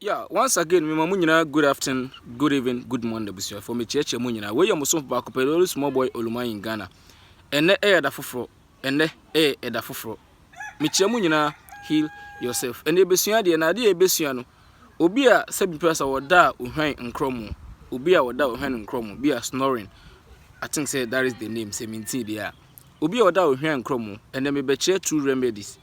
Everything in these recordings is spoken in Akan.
Yeah, once again, me mamunyina good afternoon, good evening, good morning, busia. For me cheche munyina. We ya muso ba ko pedolo small boy Oluma in Ghana. Ene da foforo, ene da foforo. Me che munyina heal yourself. Ene besua de na de besua no. Obi a sebi pressa woda ohwan nkromo. Obi a woda ohwan nkromo, be a snoring. I think say that is the name 17 there. Obi a woda ohwan nkromo. Ene me be che two remedies.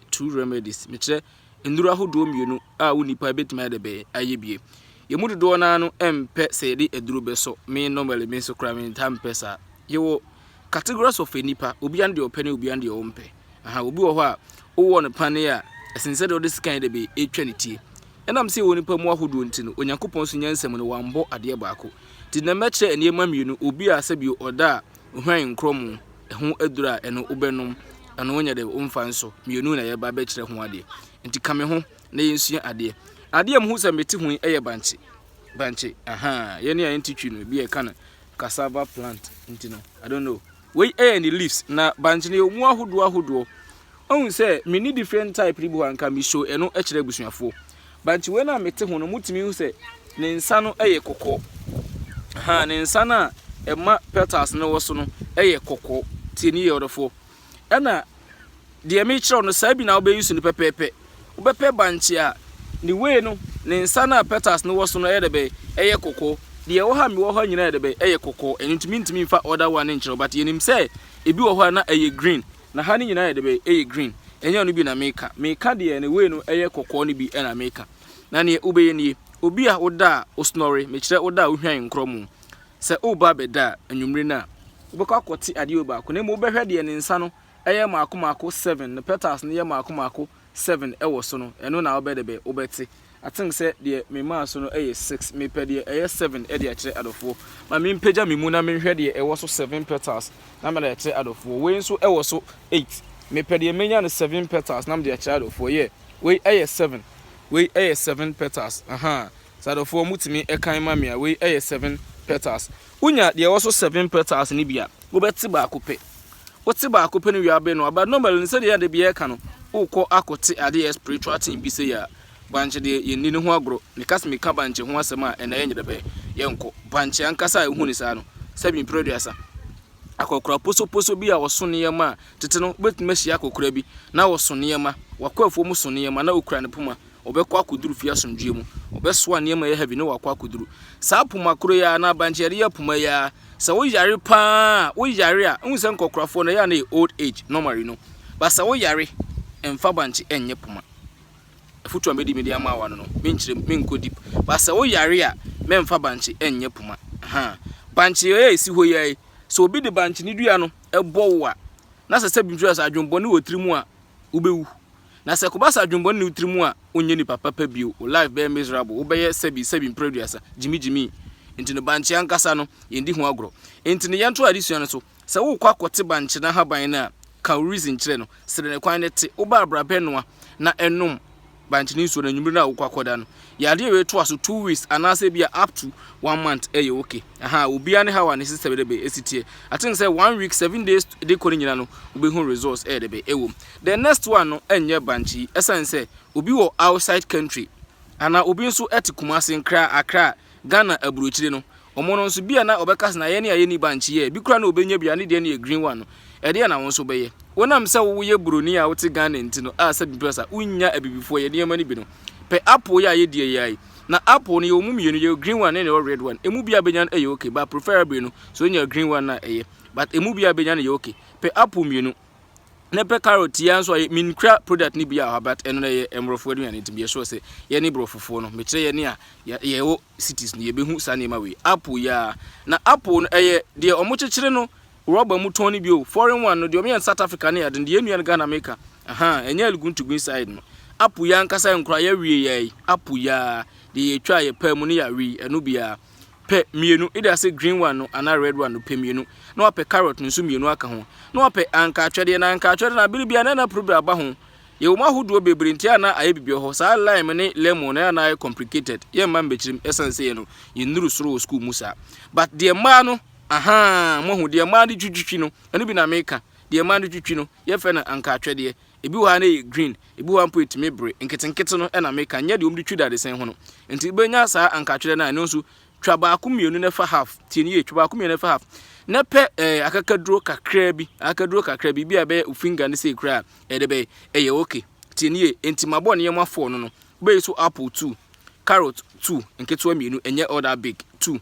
Me che nduru ahodo mienu a wonipa betima de be ayebie ye mudu do na no empe se de eduru be so me normally me so kra me tam pesa ye wo categories of enipa obi ande opene obi ande ompe aha obi wo ho a wo no pane a esense de this kind de be etwa ne tie enam se wonipa mu ahodo nti no onyankopon so nyansem no wambo ade baako ti na meche eniema mienu obi a se bi oda hwan nkrom ho edura eno obenom eno onya de omfa nso mienu na ye ba be kire ho ade nti kame ho na yensua ade am hu se meti hu eye banche aha ye ne enti twi no bi e kana cassava plant nti no I don't know we any leaves na banche ne mu ahodo ohun se me need different type ribu anka mi show eno e kire busuafo banche we na meti hu no mutimi hu se ne nsa no eye kokko aha ne nsa na ema petals no woso no eye kokko ti ni ye odofo ena de me kire no sa bi na obeyisu ni pepepe ubepe banchi a ni we no ne nsa na petals no woso no edebe eye kokko de wo ha mi wo ha nyina edebe eye kokko entimi mfa order one nchiro but yenim say ebi wo ho na eye green na ha ni nyina edebe eye green enya no bi na meka de ne we no eye kokko ni bi na meka na ne ubeye ni obi a woda osnore me kire woda ohwan nkromu se oba beda anwumre na ubekọ akoti ade oba ko na mo behwe de ne nsa no eye maako 7 ne petals ne ye maako 7 ewo so no eno na obedebe obeti I think say the me ma so no 6 me pe de 7 e de a kire adofo ma me mpagya me mu na me hwe de ewo so 7 petals na me de kire adofo we nso ewo so 8 me pe de menya no 7 petals na me de kire adofo ye we 7 petals aha sadofo mutimi e kan ma me a we 7 petals unya de ewo so 7 petals ni bia obeti ba akopɛ wote ba akopɛ no wi abe no aba normal nse de ya de bia ka no ukọ akote ade spiritual thing bi se ya banche de yenni ne ho agro ne kasme ka banche ho asem a ena yenye de be yenko banche ankasa ehu ni sa no sabi producer akokora poso bi a woso ne yema tete no betuma hia akokora bi na woso ne yema wakọ afuo mu so ne yema na okura ne puma obekọ akoduru fi asomdwe mu obeso ne yema ye heavy ne wakọ akoduru sa puma koro ya na banche ya puma ya sa wo yare pa wo yare a unse nkokorafo na ya na old age normally no ba sa wo yare emfa banchi enye puma afutu amedi ama wa no menchire menko deep ba sa wo yare a memfa banchi enye puma ha banchi esi ho yai so obi de banchi ni dua no ebo wo a na se bi dua sa adwonbo ne wotirimu a ubewu na se ko ba sa adwonbo ne wotirimu a onye ni papa bio o life be miserable wo be ye sebi producer jimi enti no banchi ankasa no yendi ho agro enti ne yanto adisua no so se wo kwa kote banchi na haban na ka reason kire no sere ne kwan ne te oba abrabe noa na enum banchi ni so na nwumre na wo kwakoda no ya de we to aso 2 weeks anase bia up to 1 month okay aha obi ane hawa ne system de be esitie I think say 1 week 7 days de ko nyina no obi hu results de be ewo the next one no enye banchi essence obi wo outside country ana obi nso etikumase nkra akra Ghana aburochire no omono nso bia na obekasa na ye ne aye ni banchi ye bi kura na obenya bia ne de ne green one no ede na wonso beye wonam se wo ye buroni a wote Ghana nti no a se bibesa unya abibifo ye ne mani bi no pe apple ya ye die yai na apple no ye omu mienu ye green one ne red one emu bia benya na okay but preferably no so nya green one na but emu bia benya na ye okay pe apple mienu ne pe carrot ya nso ye minkra product ni bia but eno na ye emrofo adu ya nti so se ye ni brofofo no me kire ye ne a ye wo cities no ye behu sa ne ma we apple ya na apple no de omo kekere no rubber mu toni bio foreign one no de omo South Africa ne ade de enu Ghana America aha enya luguntu green side no apple ya nkasa nkura ya wie ye apple ya de ye twa ye pa mu ne ya wi enu bia pe mienu ida say green one no ana red one no pe mienu na wape carrot nso mienu aka ho na wape anka atwede na biribia na problem aba ho ye wo mahodo bebre ntia na aye bibio ho sa lime ne lemon na na complicated ye man bechirim essence ye no ye nuru soro school musa but the man no aha mo ho the man de twitwi no eno bi na meka the man de twitwi no ye fe na anka atwede ebi wo ha na green ebi wo ampo etime bre nkete no na make anya de omdi twida de sen ho no enti benya saa anka twede na no nso twa ba ko mienu na fa half tie ne twa ba ko mienu na fa half na pe akakaduro kakra bi bia be ufinga ne sei kra de be eye okay tie ne enti mabo ne yema fo no be so apple 2 carrot 2 nketewa mienu enye order big 2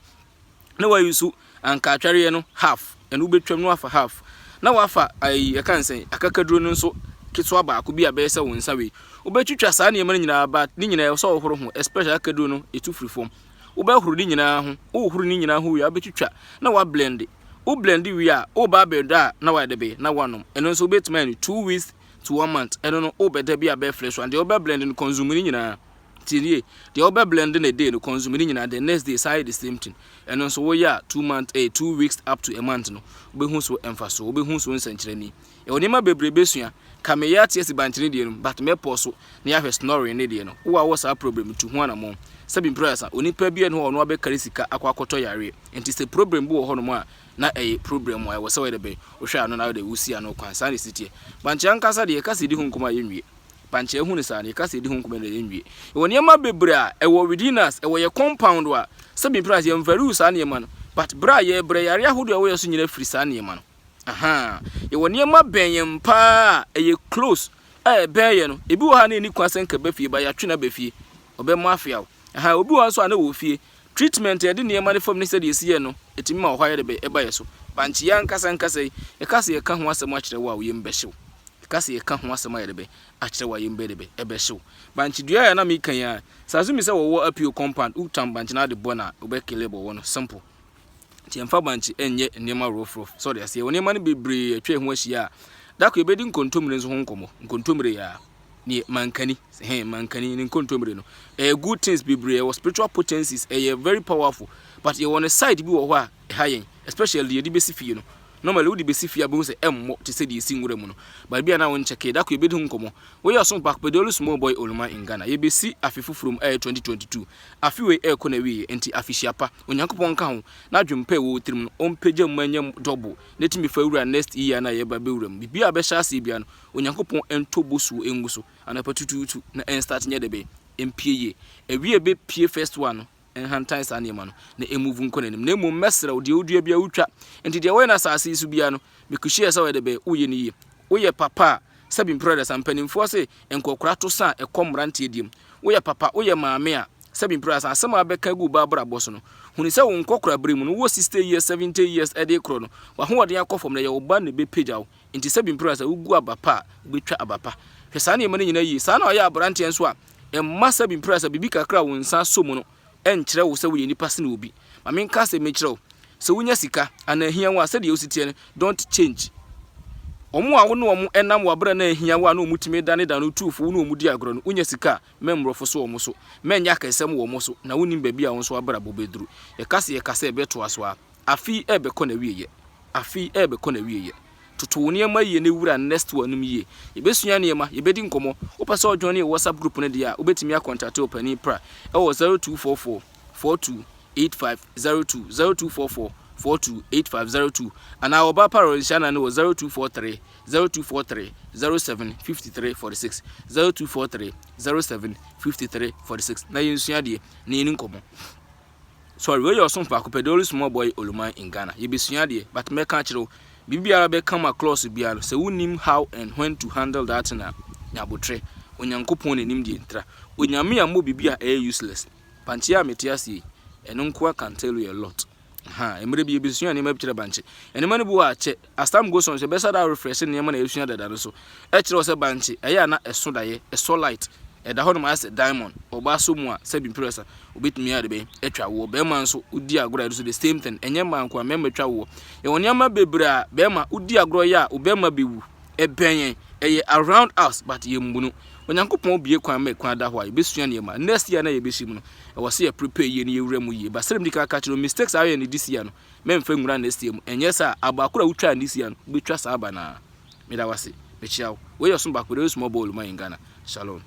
na wa yusu anka tware no half enu betwam no afa half na wafa ai kan sen akakaduro no nso ketewa ba ko bia be se won sa we obetwitwa saa ne nyina ba ne nyina so ohoro ho especially akakaduro no etu free form obehuru ni nyina ho ohuru ni nyina ho ya betwitwa na wa blend o blend wi a o ba beda na wa de be na wanom eno nso betuma ni 2 weeks to 1 month eno no o beda bia be fresh and the o be blend no consume ni nyina tinie the o be blend na day no consume ni nyina the next day side the same thing eno nso wo ya 2 months 2 weeks up to a month no obehu so emfaso obehu so nsankyere ni e onima bebrebe sua kame ya tie si bankyere die no but me poso na ya hwe snoring ne die no wo a sa problem tu ho anamo sabi pressa onipa bia no ono abekare sika akwakoto yare enti se problem bu wo ho no mo a na problem wa wo se we de be wo hwa no na de wusi ano kwan sa ne sitie banche ankasa de kase di hunkuma yenwie banche hu ne sa ne kase di hunkuma de yenwie woni ma bebre a wo within us wo ye compound wa sabi pressa ye mvaru sa ne ma no but bra ye bre yare ahodo wo ye so nyina free sa ne ma no aha ye woni ma benyem pa ye close ben ye no ebi wo ha na ni kwasen ka bafie ba ya twena bafie obe mo afia aha obi wo so ana wo fie treatment ye de ne ma ne fam ne se de esi ye no etimi ma wo ye de be eba ye so banchi ya nkasa ye kase ye ka ho asem a kire wo a wo ye mbehyew kase ye ka ho asem a ye de be a kire wo ye mbe de be ebehyew banchi dua ya na mi kan ya sazumi se wo apio compound utam banchi na de bona obekele bo wo no simple tiemfa banchi enye nema rofro so de ase woni ma ne bebre atwa ho ahia da ko ebedi nkontomre nso ho nkontomre ya ni mankani mankani ni nkontomre no good things bebre was spiritual potencies very powerful but you on a side bi wo ho a hayen especially ye di besifie no normally wo di besifie abu se emmo te se di esi ngure mu no but bia na won cheke da ko ebedi nkomo we ya so back pedal small boy Oluma in Ghana ye besi afifu from 2022 afiwe ko na wi enti afihyiapa onyankopon ka ho na dwempa wo tirim no ompagya mmanyam double netimi fawura next year na ye ba bewuram bibia be hyase bia no onyankopon entobosu enguso anapatututu na en start nya de be empie ewie be pie first one enhantan sa ne ma no na emuvu nkonanim na emu mesra odi odua bia utwa enti de we na asase su bia no mekuhie sa we de be uye ni ye uye papa sabi brothers ampanimfo se enkokora to sa ekomrante ediem uye papa uye maame a sabi brothers asema abeka gu babra boso no huni se wo nkokora bremu no wo 60 years 70 years ede kro no wa ho ode akofom na ye oba na be pageaw enti sabi brothers ugu abapa betwa abapa hwesa ne mane nyina yi sa na oya abrante enso a emma sabi brothers bibi kakra wo nsa somu no enkyere wo se wo ye nipa se na obi ma men ka se mekire wo se wonya sika ana hia wo ase de ositie no don't change omo a wo no omo enam wabra na hia wo na omutime dane dane tuufo no omudi agro no unya sika memrofo so omo so menya kasem wo omo so na wonim ba bia wo so abra bobeduru ye kase ebeto aso a afi ebekọ na wiye tutu niema ye ne wura next one num ye yebesua niema yebedi nkomo opese ojon ne WhatsApp group ne dia obetimi akontate opani pra e wo 0244 428502 0244 428502 ana oba parol shana no 0243 0753 0243 0753 na yensua de ne ni nkomo sorry we your son pa ko pedal small boy Oluma in Ghana yebesua de but me ka kire bibia be come across bia so unim how and when to handle that na nyabotre onyankopon enim die ntra onyame ya mo bibia useless panchia metiasi eno nko can tell you a lot emre bi ebisua ne mabikire banche ene mane bu a che as time goes on so better that refresh ne ma na esua dada no so e kire o se banche eya na eso daye eso light da hono ma se diamond oba so mu a sabi pressa obetumi ade be etwa wo be man so udi agro so the same thing enye man kwa memmetwa wo e woniama bebre a be ma udi agro ya obema bewu ebenyen eye around us but ye mbunu onyankopon bie kwan me kwan da ho a ebesua ne ma next year na ye besim no e wo se ye prepare ye ne ye wura mu ye ba serem dika ka kiro mistakes aye ne this year no memfa nwura next year mu enye sa abakora utwa this year no betwa sa aba na me da wase be chiao we yoso bakore small ball man in Ghana shalom.